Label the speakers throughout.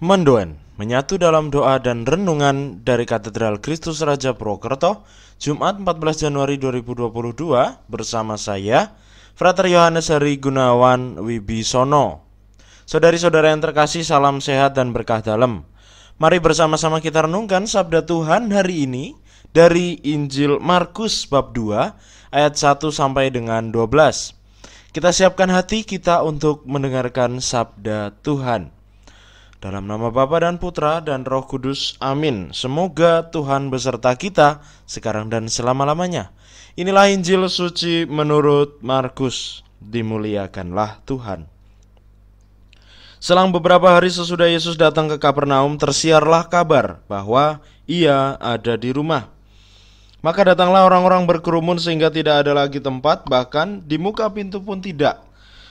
Speaker 1: Mendoan menyatu dalam doa dan renungan dari Katedral Kristus Raja Purwokerto, Jumat 14 Januari 2022 bersama saya, Frater Yohanes Hari Gunawan Wibisono. Saudari-saudara yang terkasih, salam sehat dan berkah dalam. Mari bersama-sama kita renungkan sabda Tuhan hari ini dari Injil Markus bab 2 ayat 1 sampai dengan 12. Kita siapkan hati kita untuk mendengarkan sabda Tuhan. Dalam nama Bapa dan Putra dan Roh Kudus, amin. Semoga Tuhan beserta kita sekarang dan selama-lamanya. Inilah Injil suci menurut Markus. Dimuliakanlah Tuhan. Selang beberapa hari sesudah Yesus datang ke Kapernaum, tersiarlah kabar bahwa ia ada di rumah. Maka datanglah orang-orang berkerumun sehingga tidak ada lagi tempat, bahkan di muka pintu pun tidak.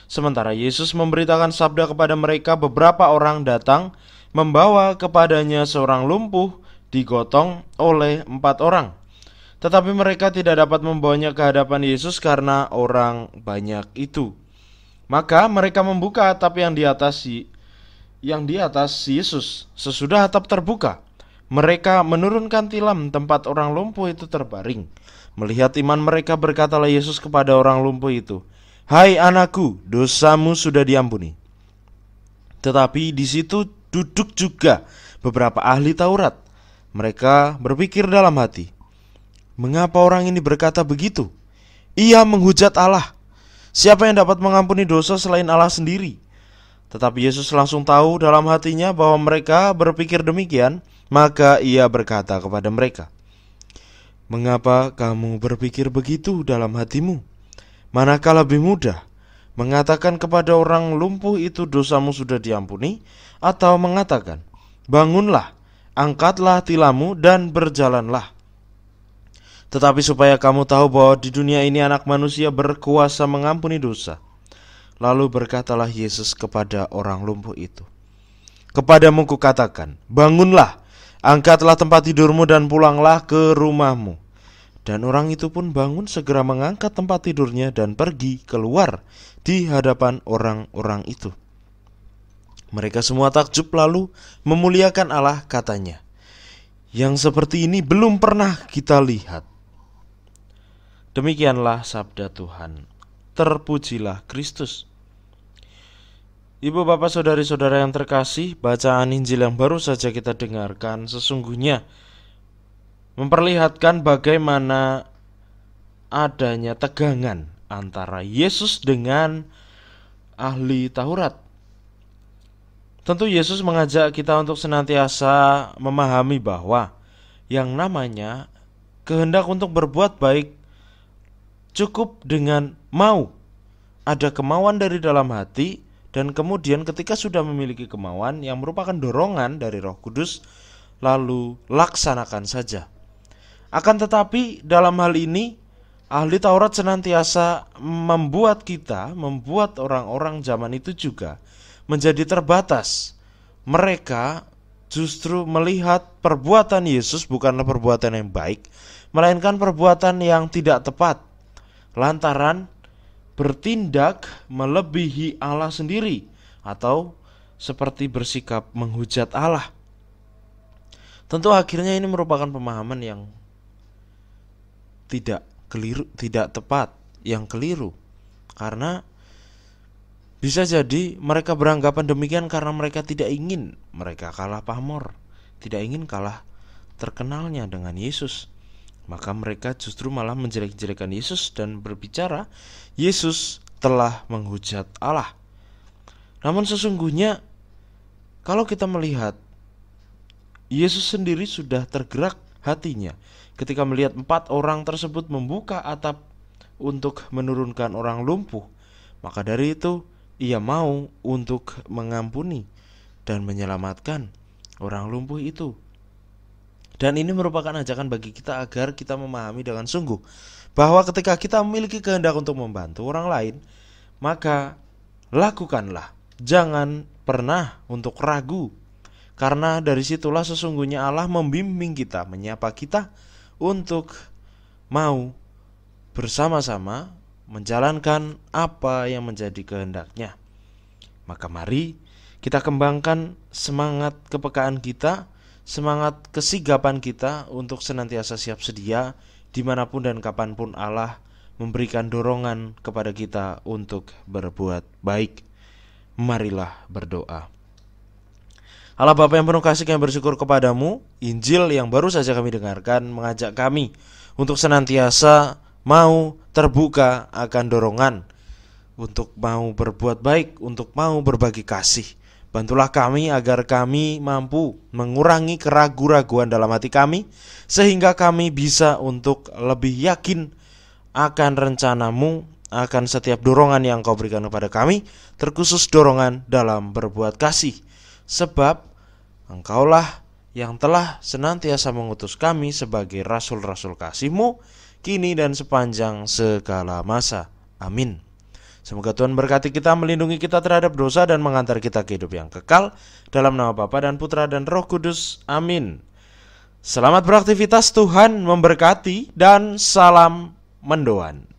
Speaker 1: Sementara Yesus memberitakan sabda kepada mereka, beberapa orang datang membawa kepadanya seorang lumpuh digotong oleh 4 orang. Tetapi mereka tidak dapat membawanya ke hadapan Yesus karena orang banyak itu. Maka mereka membuka atap yang di atas Yesus. Sesudah atap terbuka, mereka menurunkan tilam tempat orang lumpuh itu terbaring. Melihat iman mereka, berkatalah Yesus kepada orang lumpuh itu, "Hai anakku, dosamu sudah diampuni." Tetapi di situ duduk juga beberapa ahli Taurat. Mereka berpikir dalam hati, "Mengapa orang ini berkata begitu? Ia menghujat Allah. Siapa yang dapat mengampuni dosa selain Allah sendiri?" Tetapi Yesus langsung tahu dalam hatinya bahwa mereka berpikir demikian, maka ia berkata kepada mereka, "Mengapa kamu berpikir begitu dalam hatimu? Manakah lebih mudah, mengatakan kepada orang lumpuh itu dosamu sudah diampuni, atau mengatakan, bangunlah, angkatlah tilammu dan berjalanlah? Tetapi supaya kamu tahu bahwa di dunia ini anak manusia berkuasa mengampuni dosa." Lalu berkatalah Yesus kepada orang lumpuh itu, "Kepadamu kukatakan, bangunlah, angkatlah tempat tidurmu dan pulanglah ke rumahmu." Dan orang itu pun bangun, segera mengangkat tempat tidurnya dan pergi keluar di hadapan orang-orang itu. Mereka semua takjub lalu memuliakan Allah, katanya, "Yang seperti ini belum pernah kita lihat." Demikianlah sabda Tuhan. Terpujilah Kristus. Ibu, bapak, saudari-saudara yang terkasih, bacaan Injil yang baru saja kita dengarkan sesungguhnya memperlihatkan bagaimana adanya tegangan antara Yesus dengan ahli Taurat. Tentu Yesus mengajak kita untuk senantiasa memahami bahwa yang namanya kehendak untuk berbuat baik cukup dengan mau. Ada kemauan dari dalam hati, dan kemudian ketika sudah memiliki kemauan yang merupakan dorongan dari Roh Kudus, lalu laksanakan saja. Akan tetapi dalam hal ini ahli Taurat senantiasa membuat orang-orang zaman itu juga menjadi terbatas. Mereka justru melihat perbuatan Yesus bukanlah perbuatan yang baik, melainkan perbuatan yang tidak tepat, lantaran bertindak melebihi Allah sendiri, atau seperti bersikap menghujat Allah. Tentu akhirnya ini merupakan pemahaman yang tidak tepat, yang keliru. Karena bisa jadi mereka beranggapan demikian karena mereka tidak ingin mereka kalah pamor, tidak ingin kalah terkenalnya dengan Yesus. Maka mereka justru malah menjelek-jelekan Yesus dan berbicara Yesus telah menghujat Allah. Namun sesungguhnya kalau kita melihat, Yesus sendiri sudah tergerak hatinya ketika melihat 4 orang tersebut membuka atap untuk menurunkan orang lumpuh. Maka dari itu ia mau untuk mengampuni dan menyelamatkan orang lumpuh itu. Dan ini merupakan ajakan bagi kita agar kita memahami dengan sungguh bahwa ketika kita memiliki kehendak untuk membantu orang lain, maka lakukanlah. Jangan pernah untuk ragu, karena dari situlah sesungguhnya Allah membimbing kita, menyapa kita untuk mau bersama-sama menjalankan apa yang menjadi kehendaknya. Maka mari kita kembangkan semangat kepekaan kita, semangat kesigapan kita untuk senantiasa siap sedia dimanapun dan kapanpun Allah memberikan dorongan kepada kita untuk berbuat baik. Marilah berdoa. Allah Bapa yang penuh kasih, kami bersyukur kepadamu. Injil yang baru saja kami dengarkan mengajak kami untuk senantiasa mau terbuka akan dorongan untuk mau berbuat baik, untuk mau berbagi kasih. Bantulah kami agar kami mampu mengurangi keraguan-raguan dalam hati kami, sehingga kami bisa untuk lebih yakin akan rencanamu, akan setiap dorongan yang kau berikan kepada kami, terkhusus dorongan dalam berbuat kasih. Sebab Engkaulah yang telah senantiasa mengutus kami sebagai rasul-rasul kasih-Mu, kini dan sepanjang segala masa. Amin. Semoga Tuhan berkati kita, melindungi kita terhadap dosa, dan mengantar kita ke hidup yang kekal. Dalam nama Bapa dan Putra dan Roh Kudus. Amin. Selamat beraktivitas, Tuhan memberkati, dan salam mendoan.